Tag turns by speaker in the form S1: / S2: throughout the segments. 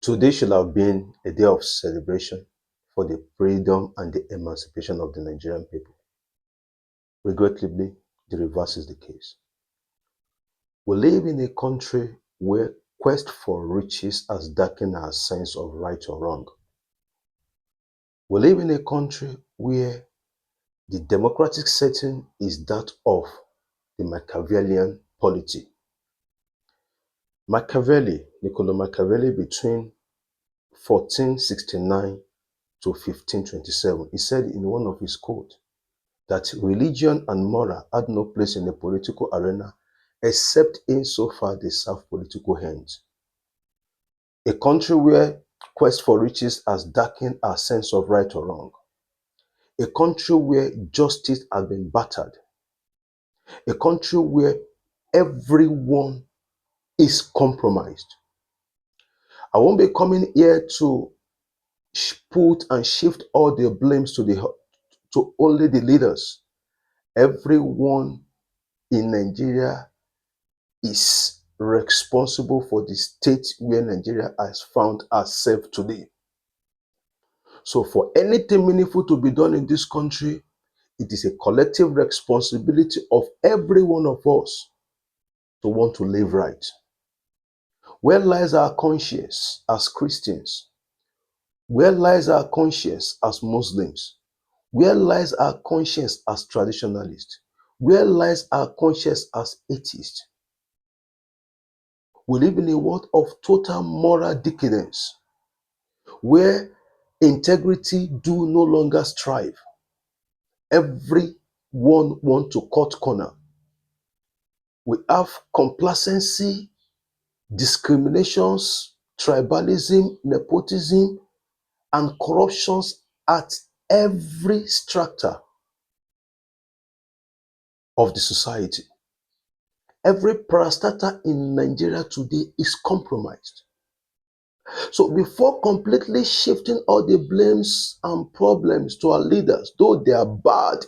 S1: Today should have been a day of celebration for the freedom and the emancipation of the Nigerian people. Regrettably, the reverse is the case. We live in a country where quest for riches has darkened our sense of right or wrong. We live in a country where the democratic setting is that of the Machiavellian polity. Niccolo Machiavelli, between 1469 to 1527, he said in one of his quotes that religion and moral had no place in the political arena except insofar they serve political ends. A country where quest for riches has darkened our sense of right or wrong. A country where justice has been battered. A country where everyone is compromised. I won't be coming here to put and shift all the blames to only the leaders. Everyone in Nigeria is responsible for the state where Nigeria has found herself today. So for anything meaningful to be done in this country, it is a collective responsibility of every one of us to want to live right. Where lies our conscience as Christians? Where lies our conscience as Muslims? Where lies our conscience as traditionalists? Where lies our conscience as atheists? We live in a world of total moral decadence, where integrity do no longer strive. Everyone want to cut corner. We have complacency, discriminations, tribalism, nepotism, and corruptions at every strata of the society. Every parastatal in Nigeria today is compromised. So before completely shifting all the blames and problems to our leaders, though they are bad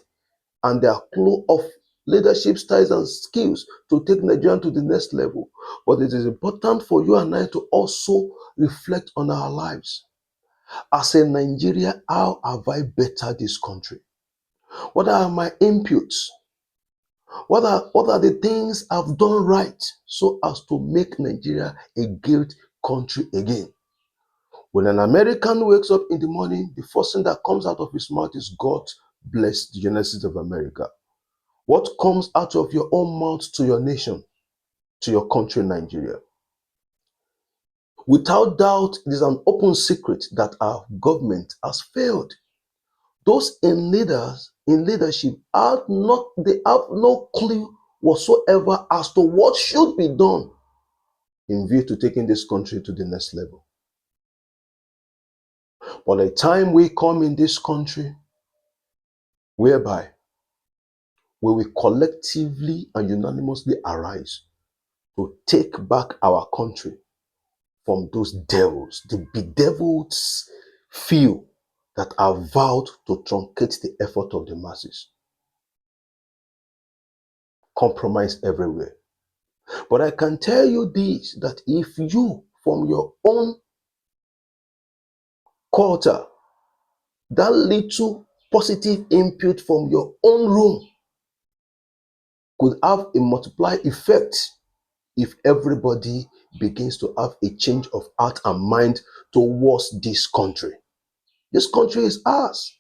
S1: and they are clue of leadership styles and skills to take Nigeria to the next level, but it is important for you and I to also reflect on our lives. As a Nigeria, how have I bettered this country? What are my inputs? What are the things I've done right so as to make Nigeria a great country again? When an American wakes up in the morning, the first thing that comes out of his mouth is God bless the United States of America. What comes out of your own mouth to your nation, to your country, Nigeria? Without doubt, it is an open secret that our government has failed. Those in leadership they have no clue whatsoever as to what should be done in view to taking this country to the next level. But the time will come in this country whereby we will collectively and unanimously arise to take back our country from those devils, the bedeviled few that are vowed to truncate the effort of the masses. Compromise everywhere. But I can tell you this, that if you, from your own quarter, that little positive input from your own room could have a multiplier effect if everybody begins to have a change of heart and mind towards this country. This country is ours.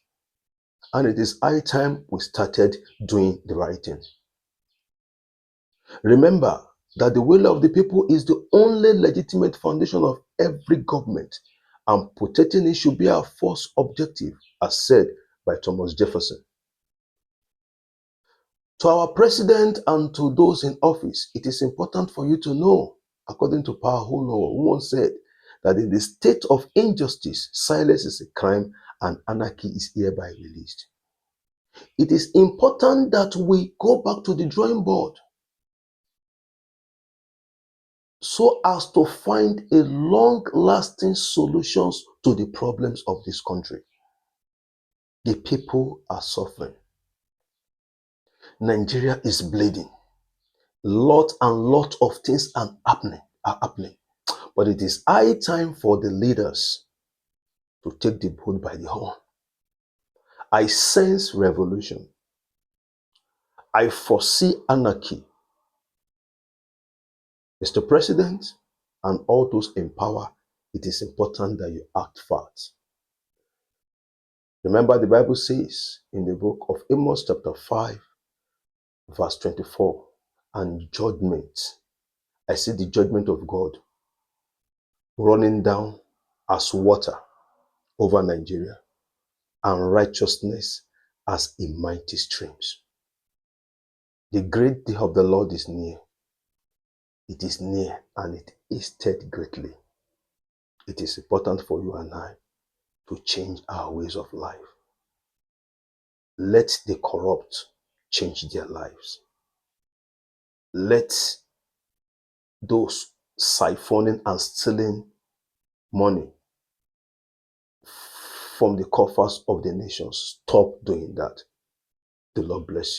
S1: And it is high time we started doing the right thing. Remember that the will of the people is the only legitimate foundation of every government, and protecting it should be our first objective, as said by Thomas Jefferson. To our president and to those in office, it is important for you to know, according to Paul who once said that in the state of injustice, silence is a crime and anarchy is hereby released. It is important that we go back to the drawing board so as to find a long-lasting solutions to the problems of this country. The people are suffering. Nigeria is bleeding. Lot and lot of things are happening. But it is high time for the leaders to take the bull by the horn. I sense revolution. I foresee anarchy. Mr. President and all those in power, it is important that you act fast. Remember, the Bible says in the book of Amos, chapter 5, verse 24, and judgment. I see the judgment of God running down as water over Nigeria, and righteousness as a mighty streams. The great day of the Lord is near. It is near and it is stead greatly. It is important for you and I to change our ways of life. Let the corrupt change their lives. Let those siphoning and stealing money from the coffers of the nations stop doing that. The Lord bless you.